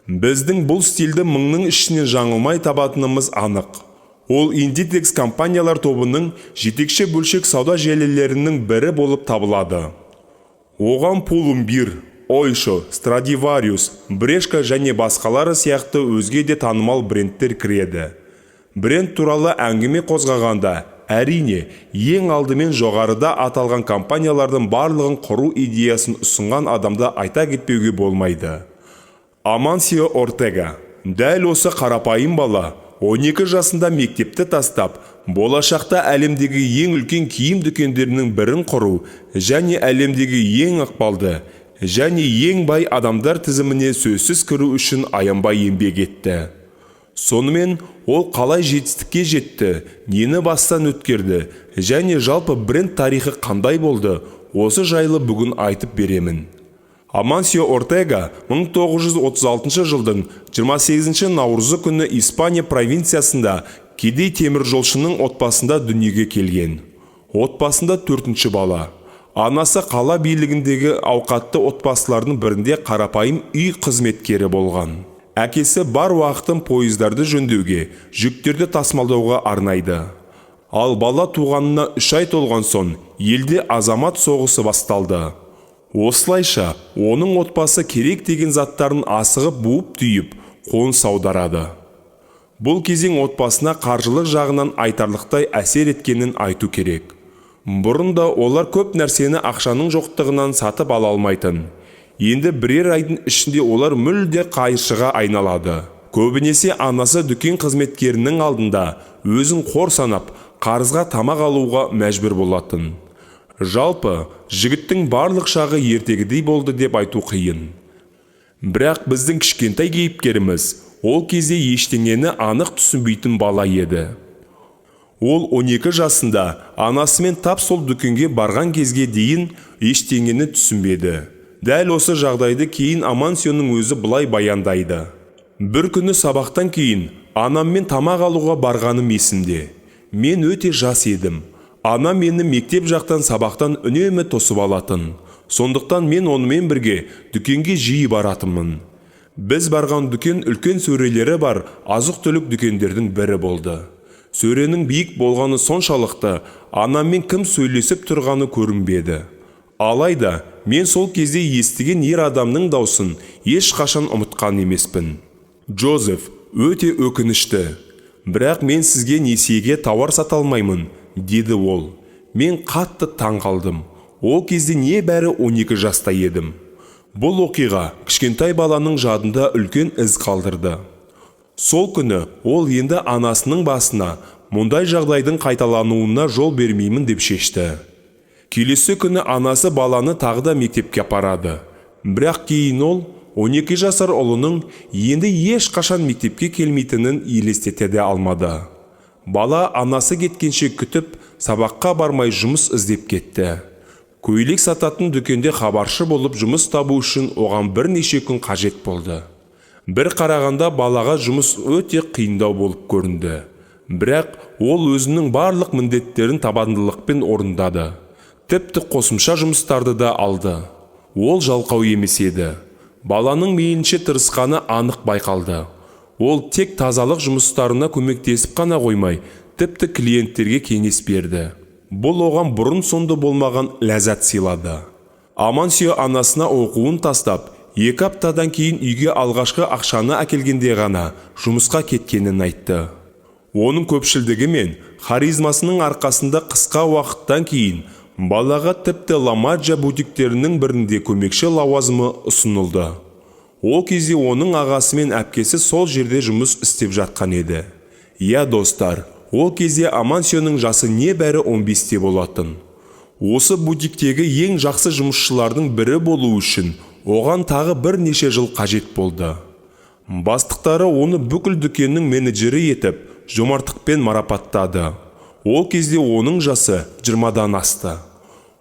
Біздің бұл стильді мыңның ішінен жаңылмай табатынымыз анық. Ол Inditex компаниялар тобының жетекші бөлшек сауда желілерінің бірі болып табылады. Оған Pull&Bear, Oysho, Stradivarius, Bershka және басқалары сияқты өзге де танымал брендтер кіреді. Бренд туралы әңгіме қозғағанда, әрине, ең алдымен жоғарыда аталған компаниялардың барлығын құру идеясын ұсынған адамды айта кетпеуге болмайды. Amancio Ortega, дәл осы қарапайым бала, 12 жасында мектепті тастап, болашақта әлемдегі ең үлкен киім дүкендерінің бірін құру және әлемдегі ең ықпалды және ең бай адамдар тізіміне сөзсіз кіру үшін аянбай еңбек етті. Сонымен ол қалай жетістікке жетті, нені бастан өткерді және жалпы бренд тарихы қандай болды, осы жайлы бүгін айтып беремін. Amancio Ortega 1936 жылдың 28 наурызы күні Испания провинциясында кедей теміржолшының отбасында дүниеге келген. Отбасында 4-ші бала. Анасы қала билігіндегі ауқатты отбасылардың бірінде қарапайым үй қызметкері болған. Әкесі бар уақытын пойыздарды жөндеуге, жүктерді тасымалдауға арнайды. Ал бала туғанына 3 ай толған соң елде азамат соғысы басталды. Осылайша, оның отбасы керек деген заттарын асығып буып-түйіп, қоныс аударады. Бұл кезең отбасына қаржылық жағынан айтарлықтай әсер еткенін айту керек. Бұрында олар көп нәрсені ақшаның жоқтығынан сатып ала алмайтын. Енді бірер айдың ішінде олар мүлде қайыршыға айналады. Көбінесе анасы дүкен қызметкерінің алдында өзін қор санап, қарызға тамақ алуға мәжбүр болатын. Жалпы, жігіттің барлық шағы ертегідей болды деп айту қиын. Бірақ біздің кішкентай кейіпкеріміз ол кезде ештеңені анық түсінбейтін бала еді. Ол 12 жасында анасымен тап сол дүкенге барған кезге дейін ештеңені түсінбеді. Дәл осы жағдайды кейін Амансионың өзі былай баяндайды. Бір күні сабақтан кейін анаммен тамақ алуға барғаным есімде. Мен өте жас едім. Анам мені мектеп жақтан сабақтан үнемі тосып алатын. Сондықтан мен онымен бірге дүкенге жиі баратынмын. Біз барған дүкен үлкен сөрелері бар азық-түлік дүкендердің бірі болды. Сөренің биік болғаны соншалықты анаммен кім сөйлесіп тұрғаны көрінбеді. Алайда мен сол кезде естіген ер адамның даусын ешқашан ұмытқан емеспін. Джозеф, өте өкінішті. Бірақ мен сізге несиеге тауар сата алмаймын, деді ол. Мен қатты таң қалдым. Ол кезде небәрі 12 жаста едім. Бұл оқиға кішкентай баланың жадында үлкен із қалдырды. Сол күні ол енді анасының басына мұндай жағдайдың қайталануына жол бермеймін деп шешті. Келесі күні анасы баланы тағы да мектепке апарады. Бірақ кейін ол 12 жасар ұлының енді ешқашан мектепке келмейтінін елестете алмады. Бала анасы кеткенше күтіп, сабаққа бармай жұмыс іздеп кетті. Көйлек сататын дүкенде хабаршы болып жұмыс табу үшін оған бірнеше күн қажет болды. Бір қарағанда балаға жұмыс өте қиындау болып көрінді. Бірақ ол өзінің барлық міндеттерін табандылықпен орындады. Тіпті қосымша жұмыстарды да алды. Ол жалқау емес еді. Баланың мейлінше тырысқаны анық байқалды. Ол тек тазалық жұмыстарына көмектесіп қана қоймай, тіпті клиенттерге кеңес берді. Бұл оған бұрын соңды болмаған ләззат сыйлады. Амансио анасына оқуын тастап, 2 аптадан кейін үйге алғашқы ақшаны әкелгенде ғана жұмысқа кеткенін айтты. Оның көпшілдігі мен харизмасының арқасында қысқа уақыттан кейін балаға тіпті Ламаджа бутиктерінің бірінде көмекші лауазымы ұсынылды. Ол кезде оның ағасы мен әпкесі сол жерде жұмыс істеп жатқан еді. Я достар, ол кезде Амансионың жасы небәрі 15-те болатын. Осы бутиктегі ең жақсы жұмысшылардың бірі болу үшін оған тағы бірнеше жыл қажет болды. Бастықтары оны бүкіл дүкеннің менеджері етіп, жомарттықпен марапаттады. Ол кезде оның жасы 20-дан асты.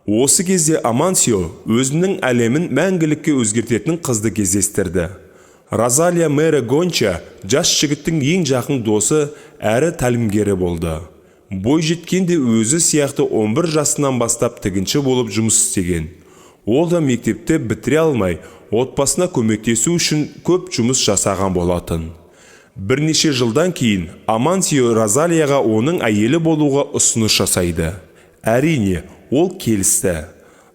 Осы кезде Амансио өзінің әлемін мәңгілікке өзгертетін қызды кездестірді. Розалия Мэре Гонча жас жігіттің ең жақын досы әрі тәлімгері болды. Бой жеткенде өзі сияқты 11 жасынан бастап тігінші болып жұмыс істеген. Ол да мектепті бітіре алмай, отбасына көмектесу үшін көп жұмыс жасаған болатын. Бірнеше жылдан кейін Амансио Розалияға оның әйелі болуға ұсыныс жасайды. Әрине, ол келісті.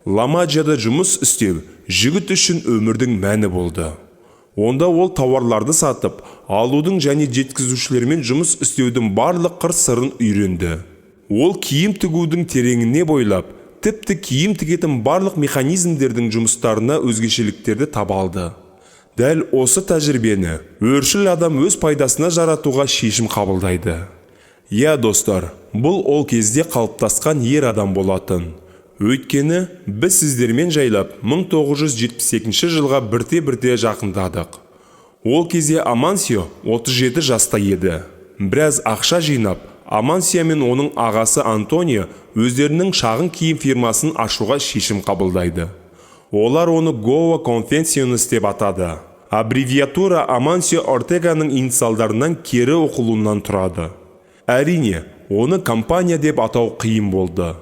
Ламаджада жұмыс істеу жігіт үшін өмірдің мәні болды. Онда ол тауарларды сатып, алудың және жеткізушілермен жұмыс істеудің барлық қыр-сырын үйренді. Ол киім тігудің тереңіне бойлап, тіпті киім тігетін барлық механизмдердің жұмыстарына өзгешеліктерді таба алды. Дәл осы тәжірибені өршіл адам өз пайдасына жаратуға шешім қабылдайды. Я, достар, бұл ол кезде қалыптасқан ер адам болатын. Өйткені біз сіздермен жайлап 1972 жылға бірте-бірте жақындадық. Ол кезде Амансио 37 жаста еді. Біраз ақша жинап, Амансио мен оның ағасы Антонио өздерінің шағын киім фирмасын ашуға шешім қабылдайды. Олар оны Гоа Конфекционес деп атады. Аббревиатура Амансио Ортеганың инициалдарынан кері оқылуынан тұрады. Әрине, оны компания деп атау қиын болды.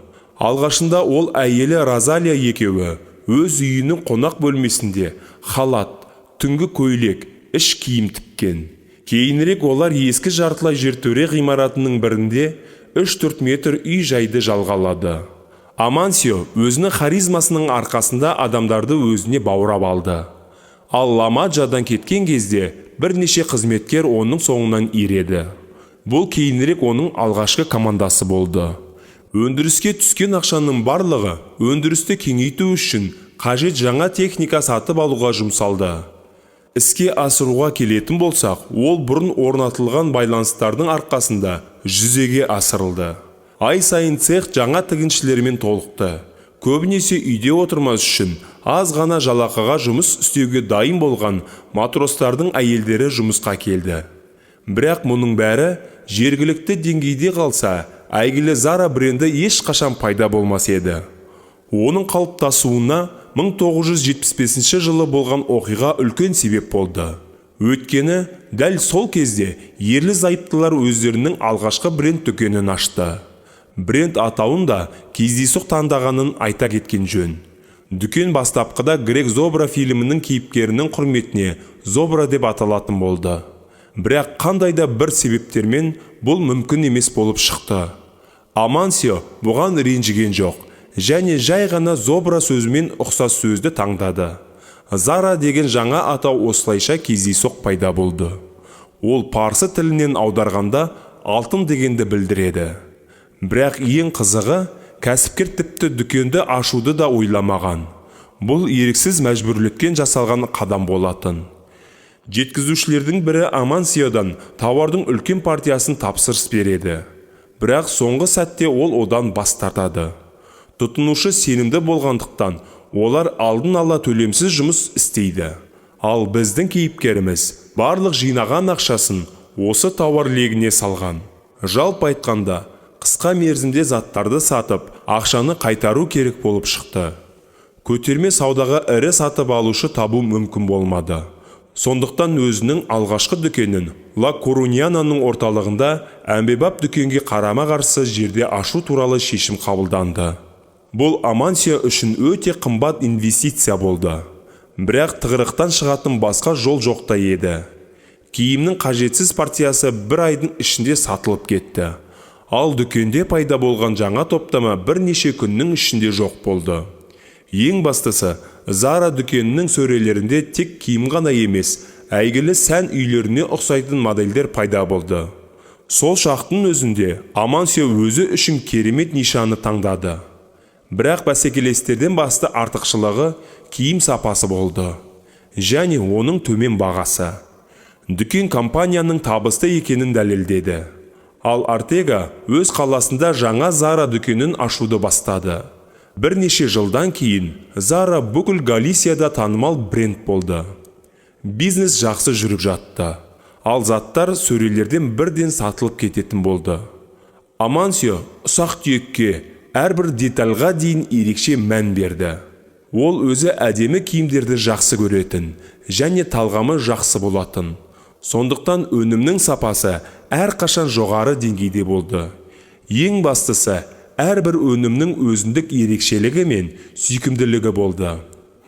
Алғашында ол әйелі Розалия екеуі өз үйінің қонақ бөлмесінде халат, түнгі көйлек, іш киім тіккен. Кейінірек олар ескі жартылай жертөре ғимаратының бірінде 3-4 метр үй жайды жалғалады. Амансио өзінің харизмасының арқасында адамдарды өзіне баурап алды. Ал Ламаджадан кеткен кезде бірнеше қызметкер оның соңынан ереді. Бұл кейінірек оның алғашқы командасы болды. Өндіріске түскен ақшаның барлығы өндірісті кеңейту үшін қажет жаңа техника сатып алуға жұмсалды. Іске асыруға келетін болсақ, ол бұрын орнатылған байланыстардың арқасында жүзеге асырылды. Ай сайын цех жаңа тігіншілермен толықты. Көбінесе үйде отырмас үшін аз ғана жалақыға жұмыс істеуге дайын болған матростардың әйелдері жұмысқа келді. Бірақ мұның бәрі жергілікті деңгейде қалса, әйгілі Zara бренді ешқашан пайда болмас еді. Оның қалыптасуына 1975 жылы болған оқиға үлкен себеп болды. Өйткені дәл сол кезде ерлі зайыптылар өздерінің алғашқы бренд дүкенін ашты. Бренд атауын да кездейсоқ таңдағанын айта кеткен жөн. Дүкен бастапқыда Грег Зобра фильмінің кейіпкерінің құрметіне Зобра деп аталатын болды. Бірақ қандай да бір себептермен бұл мүмкін емес болып шықты. Амансио бұған ренжіген жоқ, және жай ғана Зобра сөзімен ұқсас сөзді таңдады. Zara деген жаңа атау осылайша кездейсоқ пайда болды. Ол парсы тілінен аударғанда алтын дегенді білдіреді. Бірақ ең қызығы, кәсіпкер тіпті дүкенді ашуды да ойламаған. Бұл еріксіз мәжбүрліктен жасалған қадам болатын. Жеткізушілердің бірі Амансиодан тауардың үлкен партиясын тапсырыс береді. Бірақ соңғы сәтте ол одан бас тартады. Тұтынушы сенімді болғандықтан, олар алдын ала төлемсіз жұмыс істейді. Ал біздің кейіпкеріміз барлық жинаған ақшасын осы тауар легіне салған. Жалпы айтқанда, қысқа мерзімде заттарды сатып, ақшаны қайтару керек болып шықты. Көтерме саудаға ірі сатып алушы табу мүмкін болмады. Сондықтан өзінің алғашқы дүкенін Ла Коруньянаның орталығында әмбебап дүкенге қарама қарсы жерде ашу туралы шешім қабылданды. Бұл Амансио үшін өте қымбат инвестиция болды. Бірақ тығырықтан шығатын басқа жол жоқта еді. Киімнің қажетсіз партиясы бір айдың ішінде сатылып кетті. Ал дүкенде пайда болған жаңа топтама бірнеше күннің ішінде жоқ болды. Ең бастысы, Zara дүкенінің сөрелерінде тек киім ғана емес, әйгілі сән үйлеріне ұқсайтын модельдер пайда болды. Сол шақтың өзінде Амансио өзі үшін керемет нишаны таңдады. Бірақ бәсекелестерден басты артықшылығы киім сапасы болды. Және оның төмен бағасы. Дүкен компанияның табысты екенін дәлелдеді. Ал Ортега өз қаласында жаңа Zara дүкенін ашуды бастады. Бірнеше жылдан кейін Zara бүкіл Галисияда танымал бренд болды. Бизнес жақсы жүріп жатты. Ал заттар сөрелерден бірден сатылып кететін болды. Амансио ұсақ-түйекке, әрбір детальға дейін ерекше мән берді. Ол өзі әдемі киімдерді жақсы көретін, және талғамы жақсы болатын. Сондықтан өнімнің сапасы әрқашан жоғары деңгейде болды. Ең бастысы, әрбір өнімнің өзіндік ерекшелігі мен сүйкімділігі болды.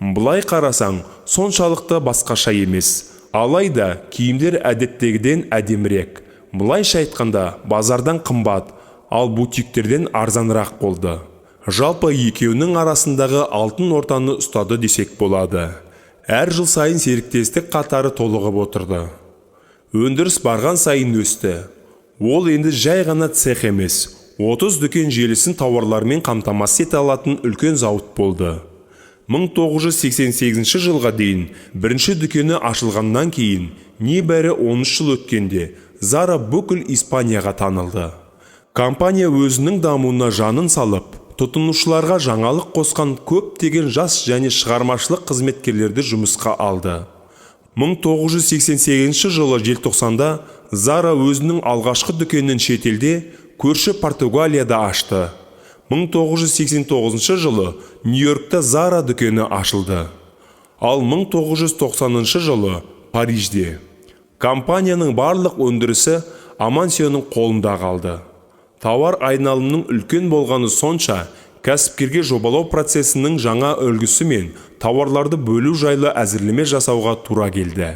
Бұлай қарасаң, соншалықты басқаша емес. Алайда киімдер әдеттегіден әдемірек. Бұлайша айтқанда, базардан қымбат, ал бутиктерден арзанырақ болды. Жалпы екеуінің арасындағы алтын ортаны ұстады десек болады. Әр жыл сайын серіктестік қатары толығып отырды. Өндіріс барған сайын өсті. Ол енді жай ғана цех емес, 30 дүкен желісін тауарлармен қамтамасыз ете алатын үлкен зауыт болды. 1988 жылға дейін бірінші дүкені ашылғаннан кейін небәрі 13 жыл өткенде Zara бүкіл Испанияға танылды. Компания өзінің дамуына жанын салып, тұтынушыларға жаңалық қосқан көптеген жас және шығармашылық қызметкерлерді жұмысқа алды. 1988 жылы желтоқсанда Zara өзінің алғашқы дүкенін шетелде, көрші Португалияда ашты. 1989 жылы Нью-Йоркта Zara дүкені ашылды. Ал 1990 жылы Парижде. Компанияның барлық өндірісі Амансионың қолында қалды. Тауар айналымның үлкен болғаны сонша, кәсіпкерге жобалау процесінің жаңа үлгісі мен тауарларды бөлу жайлы әзірлеме жасауға тура келді.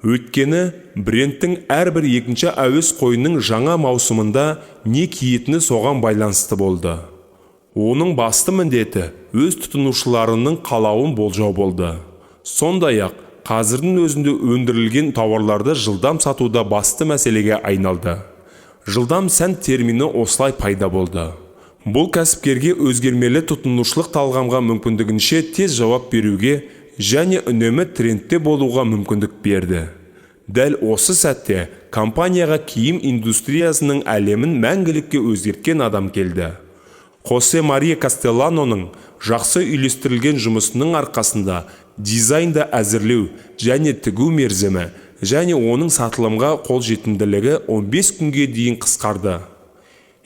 Өйткені брендтің әрбір екінші әуес қойының жаңа маусымында не киетіні соған байланысты болды. Оның басты міндеті өз тұтынушыларының қалауын болжау болды. Сондай-ақ, қазірдің өзінде өндірілген тауарларды жылдам сатуда басты мәселеге айналды. Жылдам сән термині осылай пайда болды. Бұл кәсіпкерге өзгермелі тұтынушылық талғамға мүмкіндігінше тез жауап беруге және үнемі трендте болуға мүмкіндік берді. Дәл осы сәтте компанияға киім индустриясының әлемін мәңгілікке өзгерткен адам келді. Хосе Мария Кастелланоның жақсы үйлестірілген жұмысының арқасында дизайнды әзірлеу және тігу мерзімі және оның сатылымға қолжетімділігі 15 күнге дейін қысқарды.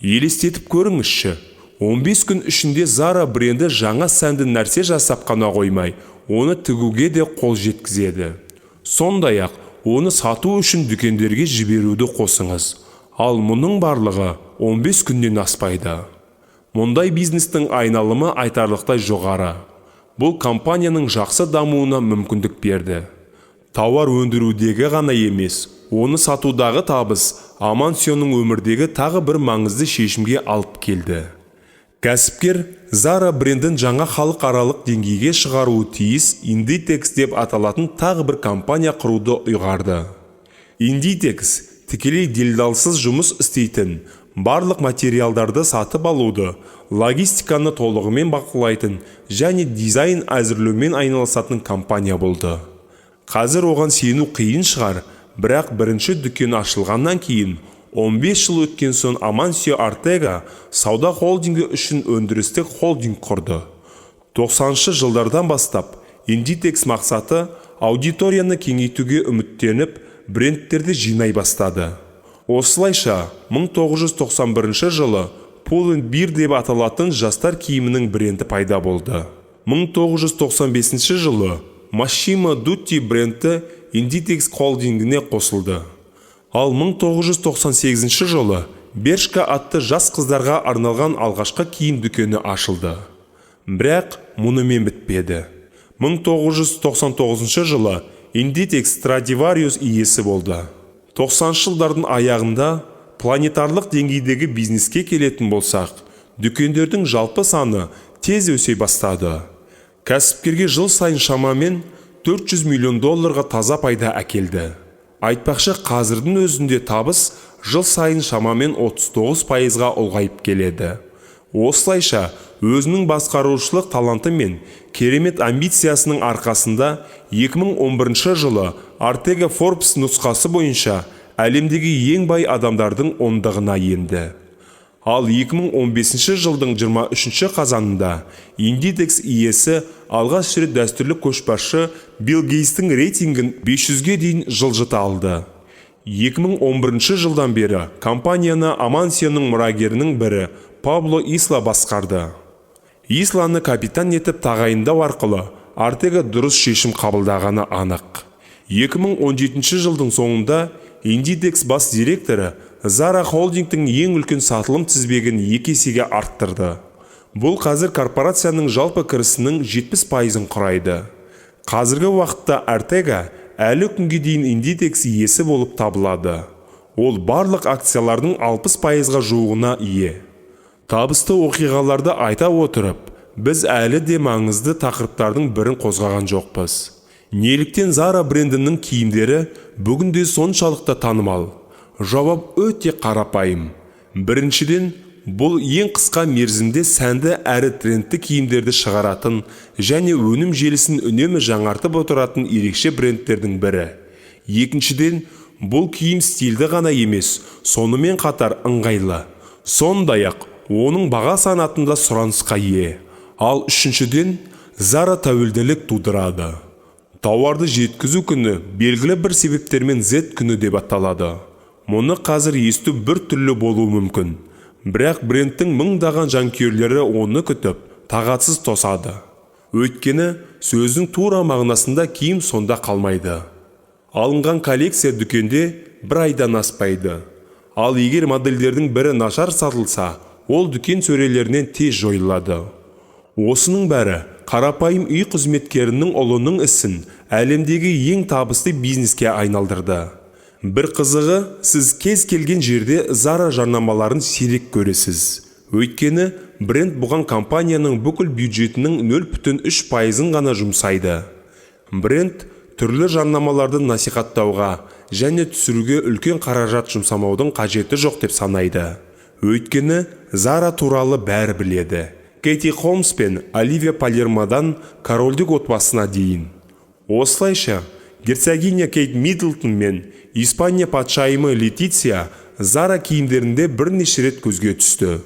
Елестетіп көріңізші, 15 күн ішінде Zara бренді жаңа сәнді нәрсе жасап қана қоймай, оны тігуге де қол жеткізеді. Сондай-ақ, оны сату үшін дүкендерге жіберуді қосыңыз. Ал мұның барлығы 15 күннен аспайды. Мұндай бизнестің айналымы айтарлықтай жоғары. Бұл компанияның жақсы дамуына мүмкіндік берді. Тауар өндірудегі ғана емес, оны сатудағы табыс Амансионың өмірдегі тағы бір маңызды шешімге алып келді. Кәсіпкер Zara брендін жаңа халықаралық деңгейге шығаруы тиіс Inditex деп аталатын тағы бір компания құруды ұйғарды. Inditex тікелей делдалсыз жұмыс істейтін, барлық материалдарды сатып алуды, логистиканы толығымен бақылайтын және дизайн әзірлеумен айналысатын компания болды. Қазір оған сену қиын шығар, бірақ бірінші дүкен ашылғаннан кейін 15 жыл өткен соң Амансио Артега сауда холдингі үшін өндірістік холдинг құрды. 90-шы жылдардан бастап Inditex мақсаты аудиторияны кеңейтуге үміттеніп, брендтерді жинай бастады. Осылайша 1991 жылы Pull & Bear деп аталатын жастар киімінің бренді пайда болды. 1995 жылы Massimo Dutti бренді Inditex холдингіне қосылды. Ал 1998 жылы Bershka атты жас қыздарға арналған алғашқы киім дүкені ашылды. Бірақ мұнымен бітпеді. 1999 жылы Inditex Stradivarius иесі болды. 90 жылдардың аяғында планетарлық деңгейдегі бизнеске келетін болсақ, дүкендердің жалпы саны тез өсе бастады. Кәсіпкерге жыл сайын шамамен $400 миллион таза пайда әкелді. Айтпақшы, қазірдің өзінде табыс жыл сайын шамамен 39%-ға ұлғайып келеді. Осылайша, өзінің басқарушылық таланты мен керемет амбициясының арқасында 2011 жылы Артега Forbes нұсқасы бойынша әлемдегі ең бай адамдардың ондығына енді. Ал 2015 жылдың 23 қазанында Inditex иесі алғаш рет дәстүрлі көшбасшы Билл Гейтстің рейтингін 500-ге дейін жылжыта алды. 2011 жылдан бері компанияны Амансионың мұрагерінің бірі Пабло Исла басқарды. Исланы капитан етіп тағайындау арқылы Артега дұрыс шешім қабылдағаны анық. 2017 жылдың соңында Inditex бас директоры Zara холдингтің ең үлкен сатылым тізбегін 2 есеге арттырды. Бұл қазір корпорацияның жалпы кірісінің 70%-ын құрайды. Қазіргі уақытта Артега әлі күнге дейін Inditex иесі болып табылады. Ол барлық акциялардың 60%-ға жуығына ие. Табысты оқиғаларды айта отырып, біз әлі де маңызды тақырыптардың бірін қозғаған жоқпыз. Неліктен Zara брендінің киімдері бүгінде соншалықты танымал? Жауап өте қарапайым. Біріншіден, бұл ең қысқа мерзімде сәнді әрі трендті киімдерді шығаратын және өнім желісін үнемі жаңартып отыратын ерекше брендтердің бірі. Екіншіден, бұл киім стильді ғана емес, сонымен қатар ыңғайлы. Сондай-ақ, оның баға санатында сұранысқа ие. Ал үшіншіден, Zara тәуелділік тудырады. Тауарды жеткізу күні белгілі бір себептермен Z күні деп аталады. Мұны қазір есту бір түрлі болуы мүмкін. Бірақ брендтің мыңдаған жанкүйерлері оны күтіп, тағатсыз тосады. Өйткені сөздің тура мағынасында киім сонда қалмайды. Алынған коллекция дүкенде бір айдан аспайды. Ал егер модельдердің бірі нашар сатылса, ол дүкен сөрелерінен тез жойылады. Осының бәрі қарапайым үй қызметкерінің ұлының ісін әлемдегі ең табысты бизнеске айналдырды. Бір қызығы, сіз кез келген жерде Zara жарнамаларын сирек көресіз. Өйткені бренд бұған компанияның бүкіл бюджетінің 0,3%-ын ғана жұмсайды. Бренд түрлі жарнамаларды насихаттауға және түсіруге үлкен қаражат жұмсамаудың қажеті жоқ деп санайды. Өйткені Zara туралы бәрі біледі. Кэти Холмс пен Оливия Палермодан корольдік отбасына дейін. Осылайша, герцогиня Кейт Миддлтон мен Испания патшайымы Летиция Zara киімдерінде бірнеше рет көзге түсті.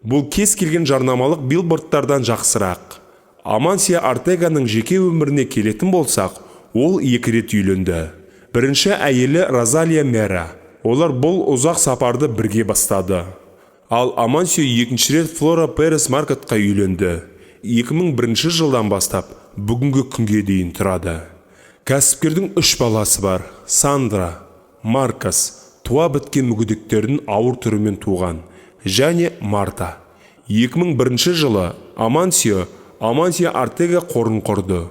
Бұл кез келген жарнамалық билбордтардан жақсырақ. Амансия Артеганың жеке өміріне келетін болсақ, ол 2 рет үйленді. Бірінші әйелі Розалия Мера. Олар бұл ұзақ сапарды бірге бастады. Ал Амансио екінші рет Флора Перес Маркетқа үйленді. 2001 жылдан бастап бүгінгі күнге дейін тұрады. Кәсіпкердің 3 баласы бар. Сандра, Маркос, туа біткен мүгедектердің ауыр түрімен туған, және Марта. 2001 жылы Амансио Артега қорын құрды.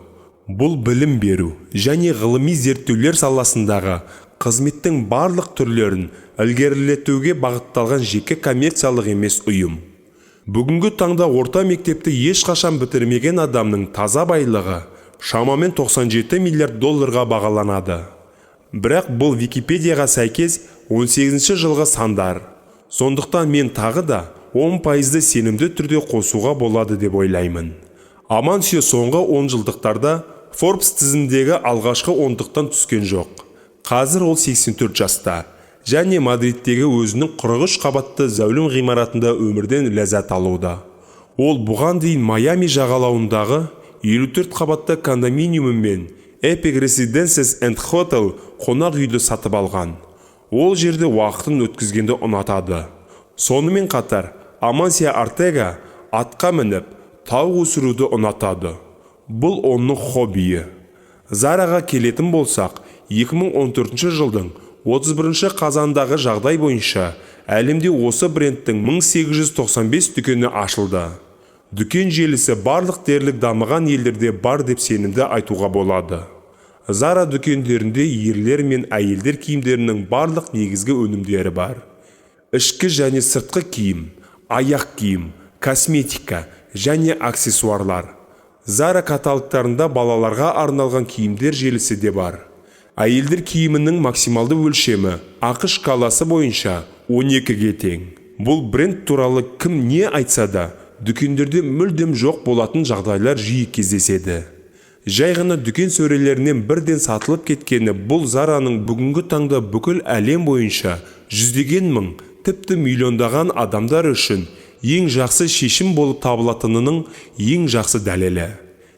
Бұл білім беру және ғылыми зерттеулер саласындағы қызметтің барлық түрлерін ілгерілетуге бағытталған жеке коммерциялық емес ұйым. Бүгінгі таңда орта мектепті ешқашан бітірмеген адамның таза байлығы шамамен $97 миллиард бағаланады. Бірақ бұл Википедияға сәйкес 18 жылғы сандар. Сондықтан мен тағы да 10%-ды сенімді түрде қосуға болады деп ойлаймын. Амансио соңғы 10 жылдықтарда Forbes тізімдегі алғашқы 10-дықтан түскен жоқ. Қазір ол 84 жаста және Мадридтегі өзінің 43 қабатты зәулім ғимаратында өмірден ләззат алуда. Ол бұған дейін Майами жағалауындағы 54 қабатты кондоминиумы мен Epic Residences and Hotel қонақ үйді сатып алған. Ол жерде уақытын өткізгенді ұнатады. Сонымен қатар, Амансия Артега атқа мініп, тау өсіруді ұнатады. Бұл оның хоббиі. Зараға келетін болсақ, 2014 жылдың 31 қазандағы жағдай бойынша әлемде осы брендтің 1895 дүкені ашылды. Дүкен желісі барлық дерлік дамыған елдерде бар деп сенімді айтуға болады. Zara дүкендерінде ерлер мен әйелдер киімдерінің барлық негізгі өнімдері бар. Ішкі және сыртқы киім, аяқ киім, косметика және аксессуарлар. Zara каталогтарында балаларға арналған киімдер желісі де бар. Әйелдер киімінің максималды өлшемі ақш шкаласы бойынша 12-ге тең. Бұл бренд туралы кім не айтса да, дүкендерде мүлдем жоқ болатын жағдайлар жиі кездеседі. Жай ғана дүкен сөрелерінен бірден сатылып кеткені бұл Zaraның бүгінгі таңда бүкіл әлем бойынша жүздеген мың, тіпті миллиондаған адамдар үшін ең жақсы шешім болып табылатынының ең жақсы дәлелі.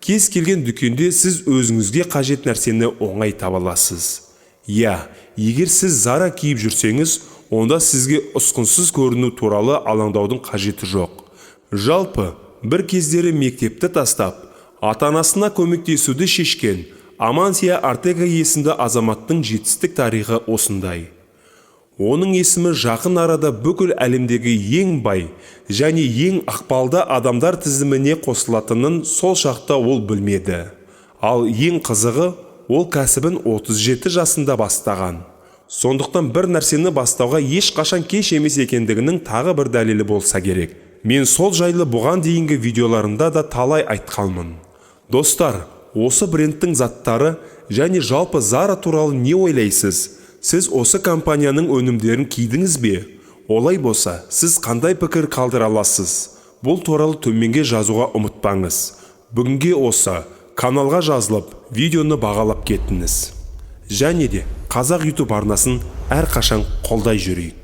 Кез келген дүкенде сіз өзіңізге қажет нәрсені оңай таба аласыз. Егер сіз Zara киіп жүрсеңіз, онда сізге ұсқынсыз көріну туралы алаңдаудың қажеті жоқ. Жалпы, бір кездері мектепті тастап, ата-анасына көмектесуді шешкен Амансия Артега есімді азаматтың жетістік тарихы осындай. Оның есімі жақын арада бүкіл әлемдегі ең бай және ең ықпалды адамдар тізіміне қосылатынын сол шақта ол білмеді. Ал ең қызығы, ол кәсібін 37 жасында бастаған. Сондықтан бір нәрсені бастауға ешқашан кеш емес екендігінің тағы бір дәлелі болса керек. Мен сол жайлы бұған дейінгі видеоларымда да талай айтқанмын. Достар, осы брендтің заттары және жалпы Zara туралы не ойлайсыз? Сіз осы компанияның өнімдерін кидіңіз бе? Олай болса, сіз қандай пікір қалдыра аласыз? Бұл туралы төменге жазуға ұмытпаңыз. Бүгінге осы, каналға жазылып, видеоны бағалап кеттіңіз. Және де Қазақ YouTube арнасын әрқашан қолдай жүрейік.